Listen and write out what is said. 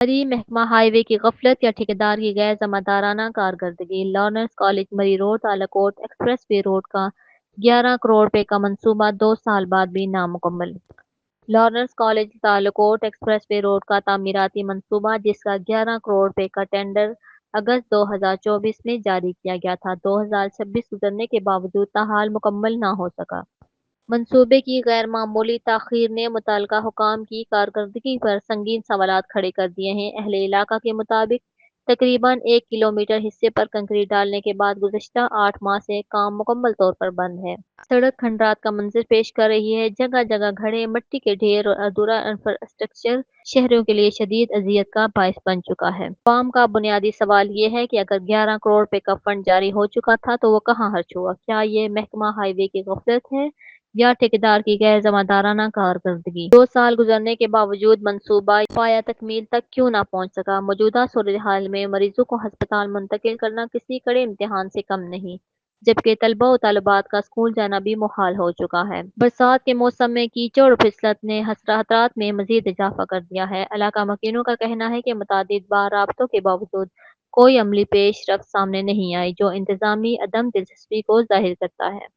مری محکمہ ہائی وے کی غفلت یا ٹھیکیدار کی غیر ذمہ دارانہ کارکردگی۔ لارنس کالج مری روڈ تالاکوٹ ایکسپریس وے روڈ کا 11 کروڑ روپے کا منصوبہ 2 سال بعد بھی نامکمل۔ Lawrence college تالاکوٹ express way road کا تعمیراتی منصوبہ، جس کا 11 کروڑ روپے کا ٹینڈر اگست 2024 میں جاری کیا گیا تھا، 2026 گزرنے کے باوجود تاحال مکمل نہ ہو سکا۔ منصوبے کی غیر معمولی تاخیر نے متعلقہ حکام کی کارکردگی پر سنگین سوالات کھڑے کر دیے ہیں۔ اہل علاقہ کے مطابق تقریباً 1 کلومیٹر حصے پر کنکریٹ ڈالنے کے بعد گزشتہ 8 ماہ سے کام مکمل طور پر بند ہے۔ سڑک کھنڈرات کا منظر پیش کر رہی ہے۔ جگہ جگہ گڑھے، مٹی کے ڈھیر اور ادھورا انفراسٹرکچر شہریوں کے لیے شدید اذیت کا باعث بن چکا ہے۔ عوام کا بنیادی سوال یہ ہے کہ اگر 11 کروڑ روپے کا فنڈ جاری ہو چکا تھا تو وہ کہاں خرچ ہوا؟ کیا یہ محکمہ ہائی وے کی غفلت ہے یا ٹھیکیدار کی غیر ذمہ دارانہ کارکردگی؟ 2 سال گزرنے کے باوجود منصوبہ پایہ تکمیل تک کیوں نہ پہنچ سکا؟ موجودہ صورتحال میں مریضوں کو ہسپتال منتقل کرنا کسی کڑے امتحان سے کم نہیں، جبکہ طلباء و طالبات کا اسکول جانا بھی محال ہو چکا ہے۔ برسات کے موسم میں کیچڑ و پھسلن نے خطرات میں مزید اضافہ کر دیا ہے۔ علاقہ مکینوں کا کہنا ہے کہ متعدد بار رابطوں کے باوجود کوئی عملی پیش رفت سامنے نہیں آئی، جو انتظامی عدم دلچسپی کو ظاہر کرتا ہے۔